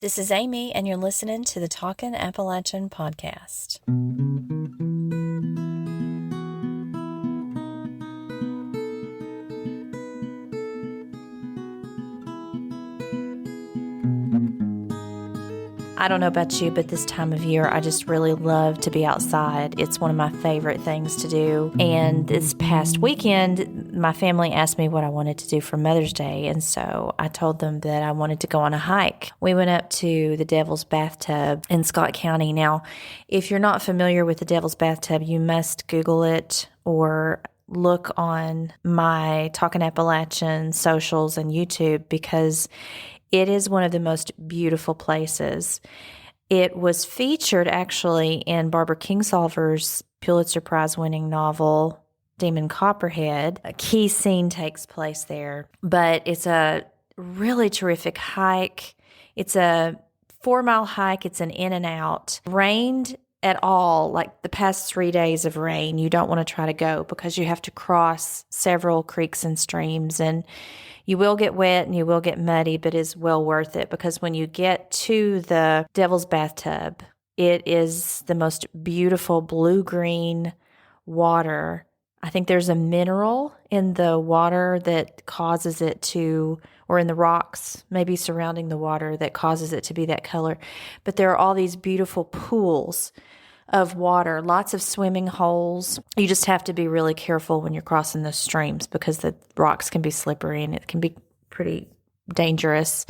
This is Amy, and you're listening to the Talkin' Appalachian podcast. I don't know about you, but this time of year, I just really love to be outside. It's one of my favorite things to do. And this past weekend, my family asked me what I wanted to do for Mother's Day. And so I told them that I wanted to go on a hike. We went up to the Devil's Bathtub in Scott County. Now, if you're not familiar with the Devil's Bathtub, you must Google it or look on my Talkin' Appalachian socials and YouTube, because it is one of the most beautiful places. It was featured actually in Barbara Kingsolver's Pulitzer Prize-winning novel, Demon Copperhead. A key scene takes place there, but it's a really terrific hike. It's a 4-mile hike. It's an in and out. Rained at all, like the past 3 days of rain, you don't want to try to go because you have to cross several creeks and streams, and you will get wet and you will get muddy, but it's well worth it because when you get to the Devil's Bathtub, it is the most beautiful blue-green water. I think there's a mineral in the water that causes it to, or in the rocks, maybe surrounding the water, that causes it to be that color. But there are all these beautiful pools of water, lots of swimming holes. You just have to be really careful when you're crossing those streams because the rocks can be slippery and it can be pretty dangerous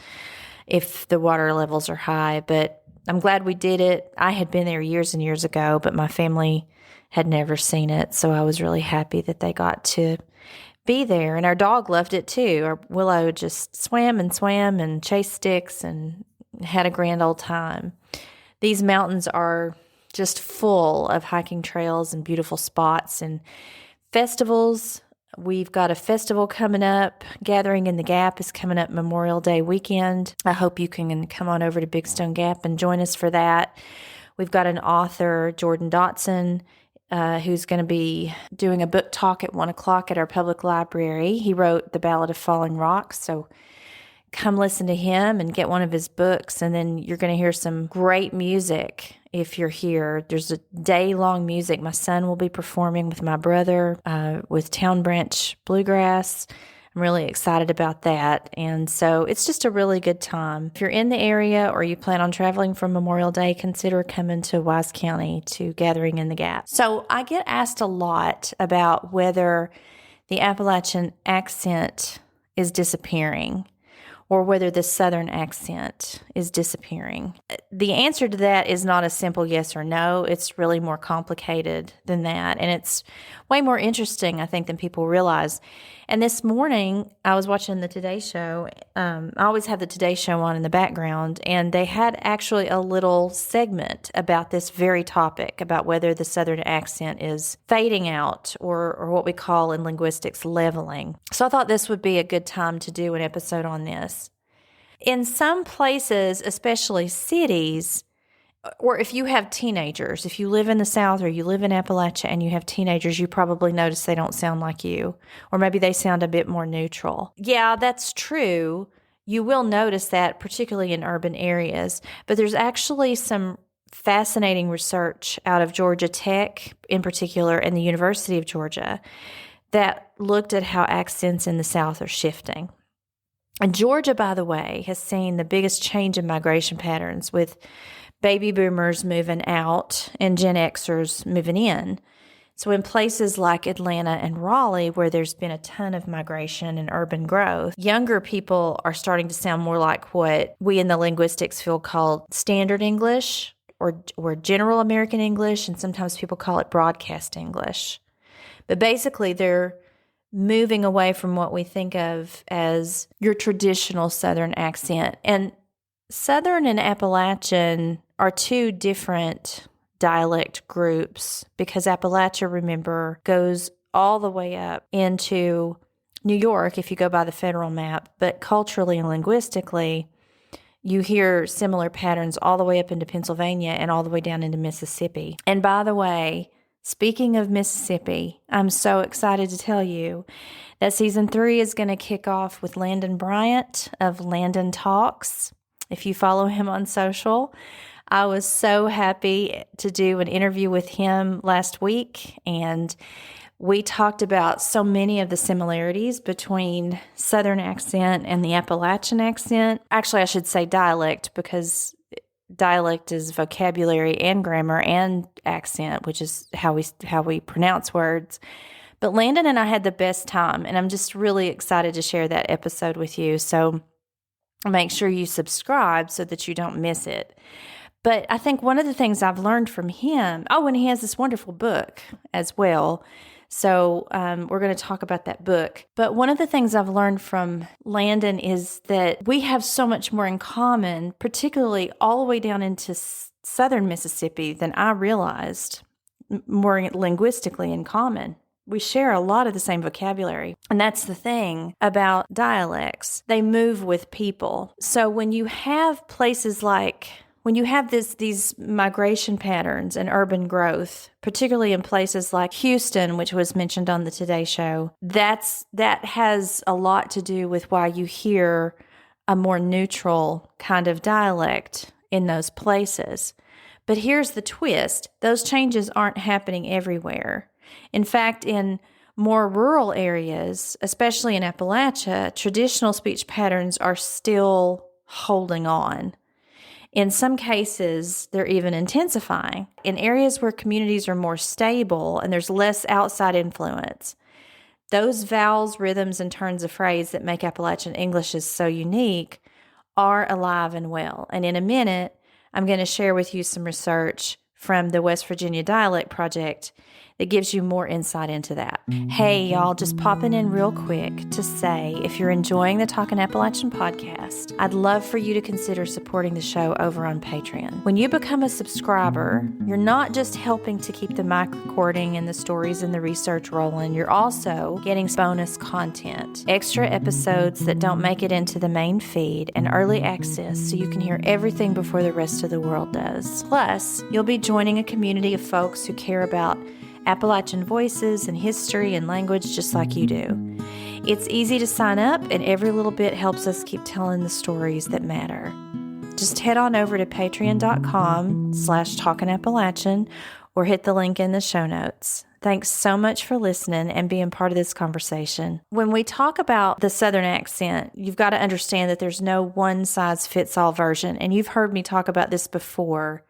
if the water levels are high. But I'm glad we did it. I had been there years and years ago, but my family had never seen it. So I was really happy that they got to be there. And our dog loved it too. Our Willow just swam and chased sticks and had a grand old time. These mountains are just full of hiking trails and beautiful spots and festivals. We've got a festival coming up. Gathering in the Gap is coming up Memorial Day weekend. I hope you can come on over to Big Stone Gap and join us for that. We've got an author, Jordan Dotson, who's going to be doing a book talk at 1 o'clock at our public library. He wrote The Ballad of Falling Rocks, so come listen to him and get one of his books, and then you're going to hear some great music if you're here. There's a day-long music. My son will be performing with my brother with Town Branch Bluegrass. I'm really excited about that, and so it's just a really good time. If you're in the area or you plan on traveling for Memorial Day, consider coming to Wise County to Gathering in the Gap. So I get asked a lot about whether the Appalachian accent is disappearing or whether the Southern accent is disappearing. The answer to that is not a simple yes or no. It's really more complicated than that, and it's way more interesting, I think, than people realize. And this morning, I was watching the Today Show. I always have the Today Show on in the background, and they had actually a little segment about this very topic, about whether the Southern accent is fading out or what we call in linguistics leveling. So I thought this would be a good time to do an episode on this. In some places, especially cities, or if you have teenagers, if you live in the South or you live in Appalachia and you have teenagers, you probably notice they don't sound like you, or maybe they sound a bit more neutral. Yeah, that's true. You will notice that, particularly in urban areas, but there's actually some fascinating research out of Georgia Tech in particular and the University of Georgia that looked at how accents in the South are shifting. And Georgia, by the way, has seen the biggest change in migration patterns with baby boomers moving out and Gen Xers moving in. So in places like Atlanta and Raleigh, where there's been a ton of migration and urban growth, younger people are starting to sound more like what we in the linguistics field call standard English or general American English, and sometimes people call it broadcast English. But basically, they're moving away from what we think of as your traditional Southern accent. And Southern and Appalachian are two different dialect groups because Appalachia, remember, goes all the way up into New York if you go by the federal map, but culturally and linguistically, you hear similar patterns all the way up into Pennsylvania and all the way down into Mississippi. And by the way, speaking of Mississippi, I'm so excited to tell you that Season 3 is going to kick off with Landon Bryant of Landon Talks. if you follow him on social. I was so happy to do an interview with him last week, and we talked about so many of the similarities between Southern accent and the Appalachian accent. Actually, I should say dialect, because dialect is vocabulary and grammar and accent, which is how we pronounce words. But Landon and I had the best time, and I'm just really excited to share that episode with you. So make sure you subscribe so that you don't miss it. But I think one of the things I've learned from him, and he has this wonderful book as well. So we're going to talk about that book. But one of the things I've learned from Landon is that we have so much more in common, particularly all the way down into southern Mississippi, than I realized, more linguistically in common. We share a lot of the same vocabulary. And that's the thing about dialects. They move with people. So when you have these migration patterns and urban growth, particularly in places like Houston, which was mentioned on the Today Show, that has a lot to do with why you hear a more neutral kind of dialect in those places. But here's the twist. Those changes aren't happening everywhere. In fact, in more rural areas, especially in Appalachia, traditional speech patterns are still holding on. In some cases, they're even intensifying. In areas where communities are more stable and there's less outside influence, those vowels, rhythms, and turns of phrase that make Appalachian English so unique are alive and well. And in a minute, I'm going to share with you some research from the West Virginia Dialect Project that gives you more insight into that. Hey, y'all, just popping in real quick to say, if you're enjoying the Talkin' Appalachian podcast, I'd love for you to consider supporting the show over on Patreon. When you become a subscriber, you're not just helping to keep the mic recording and the stories and the research rolling, you're also getting bonus content, extra episodes that don't make it into the main feed, and early access so you can hear everything before the rest of the world does. Plus, you'll be joining a community of folks who care about Appalachian voices and history and language just like you do. It's easy to sign up, and every little bit helps us keep telling the stories that matter. Just head on over to patreon.com/talkinappalachian or hit the link in the show notes. Thanks so much for listening and being part of this conversation. When we talk about the Southern accent, you've got to understand that there's no one-size-fits-all version, and you've heard me talk about this before.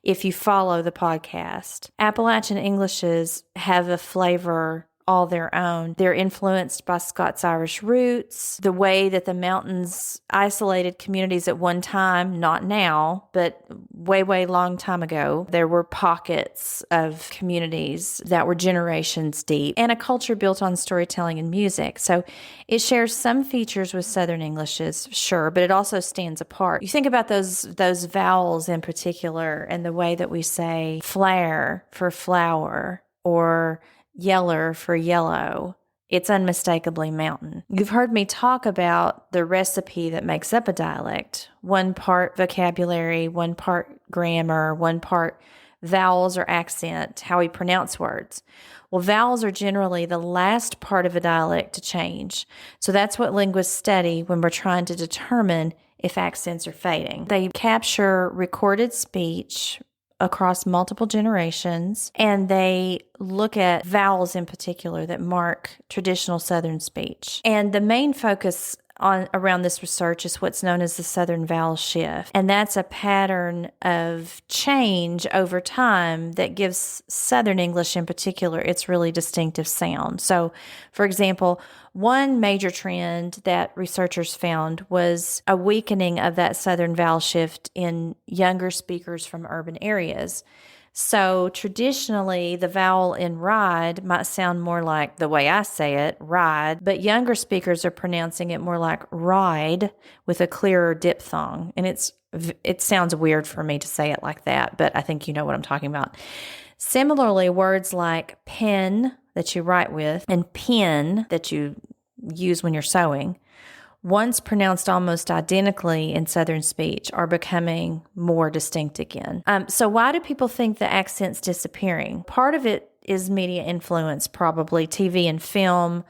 If you follow the podcast, Appalachian Englishes have a flavor all their own. They're influenced by Scots-Irish roots, the way that the mountains isolated communities at one time, not now, but way, way long time ago. There were pockets of communities that were generations deep, and a culture built on storytelling and music. So it shares some features with Southern Englishes, sure, but it also stands apart. You think about those vowels in particular, and the way that we say flare for flower, or yeller for yellow. It's unmistakably mountain. You've heard me talk about the recipe that makes up a dialect. One part vocabulary, one part grammar, one part vowels or accent, how we pronounce words. Well, vowels are generally the last part of a dialect to change. So that's what linguists study when we're trying to determine if accents are fading. They capture recorded speech across multiple generations, and they look at vowels in particular that mark traditional Southern speech. And the main focus around this research is what's known as the Southern vowel shift. And that's a pattern of change over time that gives Southern English in particular its really distinctive sound. So, for example, one major trend that researchers found was a weakening of that Southern vowel shift in younger speakers from urban areas. So traditionally, the vowel in ride might sound more like the way I say it, ride, but younger speakers are pronouncing it more like ride with a clearer diphthong. And it sounds weird for me to say it like that, but I think you know what I'm talking about. Similarly, words like pen that you write with and pin that you use when you're sewing, once pronounced almost identically in Southern speech, are becoming more distinct again. So why do people think the accent's disappearing? Part of it is media influence, probably TV and film,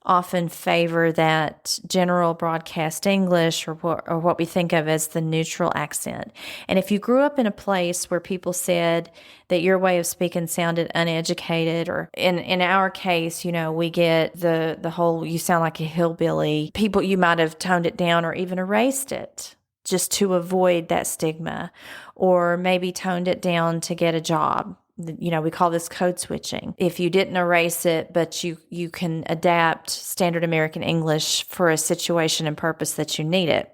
often favor that general broadcast English or what we think of as the neutral accent. And if you grew up in a place where people said that your way of speaking sounded uneducated, or in our case, we get the whole you sound like a hillbilly, people, you might have toned it down or even erased it just to avoid that stigma, or maybe toned it down to get a job. We call this code switching. If you didn't erase it, but you can adapt standard American English for a situation and purpose that you need it.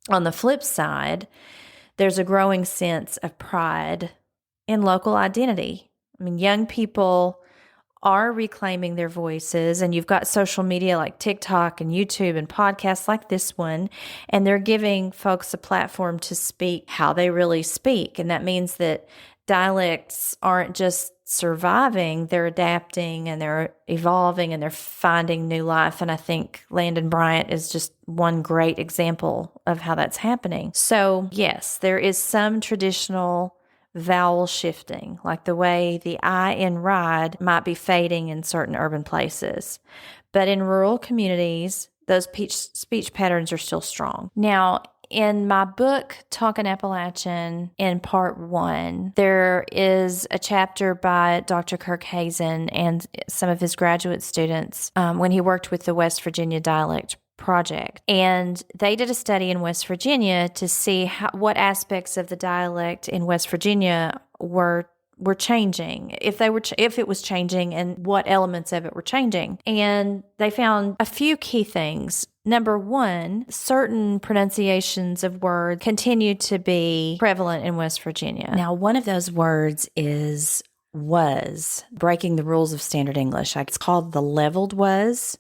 On the flip side, there's a growing sense of pride in local identity. I mean, young people are reclaiming their voices, and you've got social media like TikTok and YouTube and podcasts like this one, and they're giving folks a platform to speak how they really speak. And that means that dialects aren't just surviving, they're adapting and they're evolving and they're finding new life. And I think Landon Bryant is just one great example of how that's happening. So yes, there is some traditional vowel shifting, like the way the I in ride might be fading in certain urban places. But in rural communities, those speech patterns are still strong. Now, in my book, Talkin' Appalachian, in part 1, there is a chapter by Dr. Kirk Hazen and some of his graduate students when he worked with the West Virginia Dialect Project. And they did a study in West Virginia to see what aspects of the dialect in West Virginia were changing, if it was changing, and what elements of it were changing. And they found a few key things. Number one, certain pronunciations of words continue to be prevalent in West Virginia. Now, one of those words is was, breaking the rules of standard English. It's called the leveled was.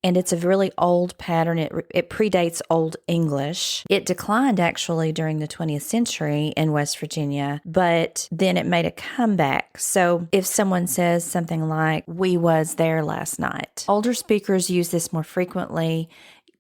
And it's a really old pattern. It predates Old English. It declined actually during the 20th century in West Virginia, but then it made a comeback. So if someone says something like, "We was there last night," older speakers use this more frequently,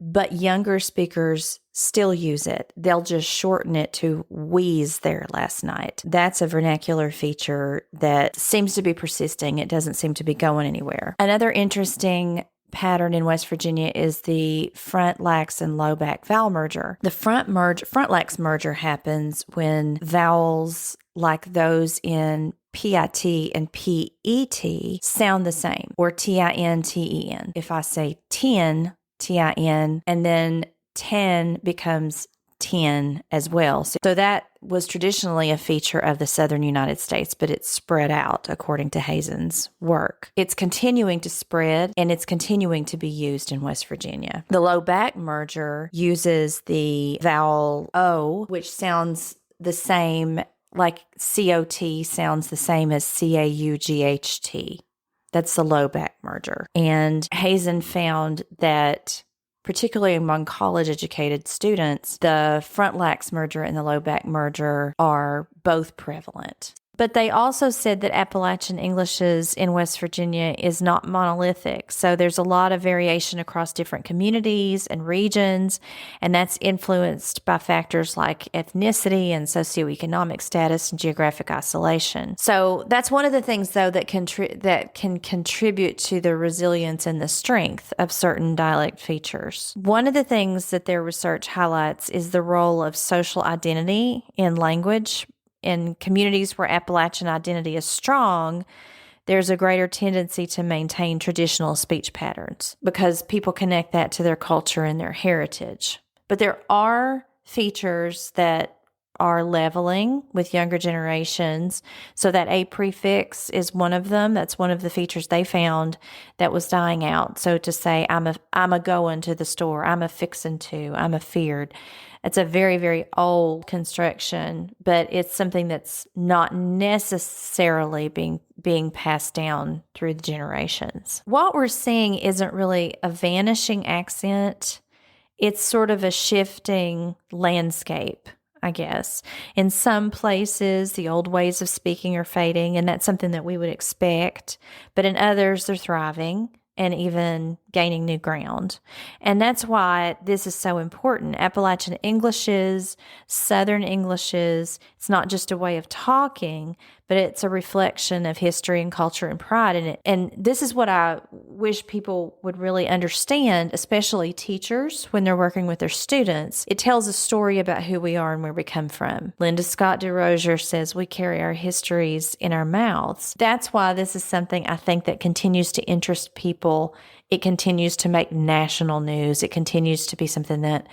but younger speakers still use it. They'll just shorten it to "we's there last night." That's a vernacular feature that seems to be persisting. It doesn't seem to be going anywhere. Another interesting pattern in West Virginia is the front lax and low back vowel merger. The front lax merger happens when vowels like those in PIT and PET sound the same, or TIN, TEN. If I say tin, TIN, and then 10 becomes 10 as well. So that was traditionally a feature of the Southern United States, but it's spread out according to Hazen's work. It's continuing to spread, and it's continuing to be used in West Virginia. The low back merger uses the vowel O, which sounds the same, like COT sounds the same as CAUGHT. That's the low back merger. And Hazen found that particularly among college-educated students, the front lax merger and the low back merger are both prevalent. But they also said that Appalachian Englishes in West Virginia is not monolithic. So there's a lot of variation across different communities and regions, and that's influenced by factors like ethnicity and socioeconomic status and geographic isolation. So that's one of the things, though, that can contribute to the resilience and the strength of certain dialect features. One of the things that their research highlights is the role of social identity in language. In communities where Appalachian identity is strong, there's a greater tendency to maintain traditional speech patterns because people connect that to their culture and their heritage. But there are features that are leveling with younger generations. So that A prefix is one of them. That's one of the features they found that was dying out. So to say, I'm a going to the store, I'm a fixin' to, I'm a feared. It's a very, very old construction, but it's something that's not necessarily being passed down through the generations. What we're seeing isn't really a vanishing accent. It's sort of a shifting landscape, I guess. In some places, the old ways of speaking are fading, and that's something that we would expect. But in others, they're thriving and even gaining new ground. And that's why this is so important. Appalachian Englishes, Southern Englishes, it's not just a way of talking, but it's a reflection of history and culture and pride in it. And this is what I wish people would really understand, especially teachers when they're working with their students. It tells a story about who we are and where we come from. Linda Scott DeRozier says we carry our histories in our mouths. That's why this is something I think that continues to interest people. It continues to make national news. It continues to be something that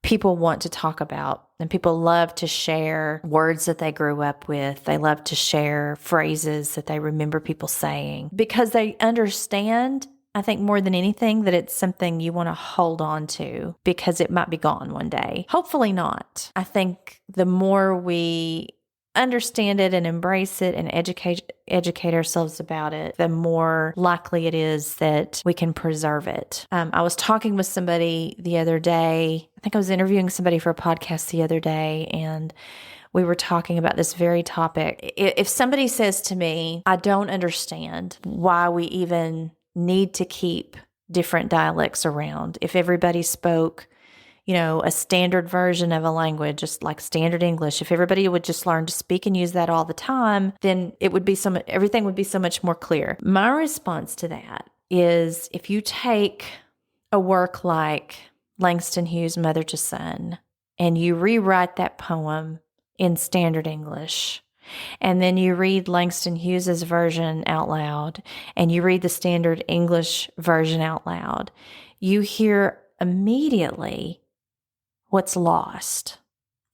people want to talk about, and people love to share words that they grew up with. They love to share phrases that they remember people saying because they understand, I think more than anything, that it's something you want to hold on to because it might be gone one day. Hopefully not. I think the more we understand it and embrace it and educate ourselves about it, the more likely it is that we can preserve it. I was talking with somebody the other day. I think I was interviewing somebody for a podcast the other day, and we were talking about this very topic. If somebody says to me, I don't understand why we even need to keep different dialects around. If everybody spoke a standard version of a language, just like standard English, if everybody would just learn to speak and use that all the time, then everything would be so much more clear. My response to that is if you take a work like Langston Hughes' Mother to Son and you rewrite that poem in standard English, and then you read Langston Hughes's version out loud, and you read the standard English version out loud, you hear immediately what's lost.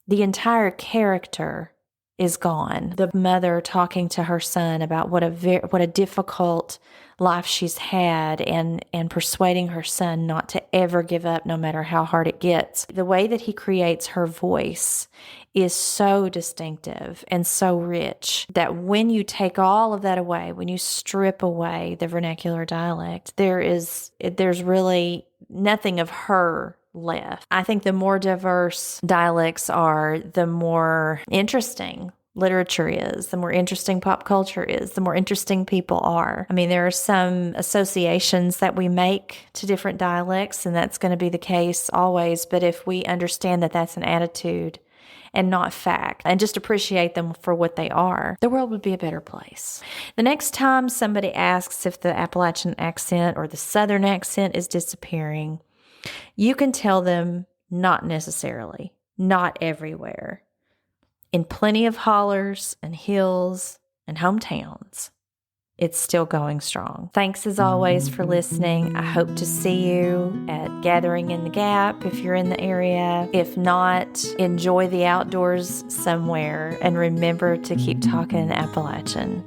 The entire character is gone. The mother talking to her son about what a difficult life she's had, and persuading her son not to ever give up no matter how hard it gets. The way that he creates her voice is so distinctive and so rich that when you take all of that away, when you strip away the vernacular dialect, there's really nothing of her left. I think the more diverse dialects are, the more interesting literature is, the more interesting pop culture is, the more interesting people are. I mean, there are some associations that we make to different dialects, and that's going to be the case always. But if we understand that that's an attitude and not fact, and just appreciate them for what they are, the world would be a better place. The next time somebody asks if the Appalachian accent or the Southern accent is disappearing, you can tell them not necessarily, not everywhere. In plenty of hollers and hills and hometowns, it's still going strong. Thanks as always for listening. I hope to see you at Gathering in the Gap if you're in the area. If not, enjoy the outdoors somewhere, and remember to keep talking Appalachian.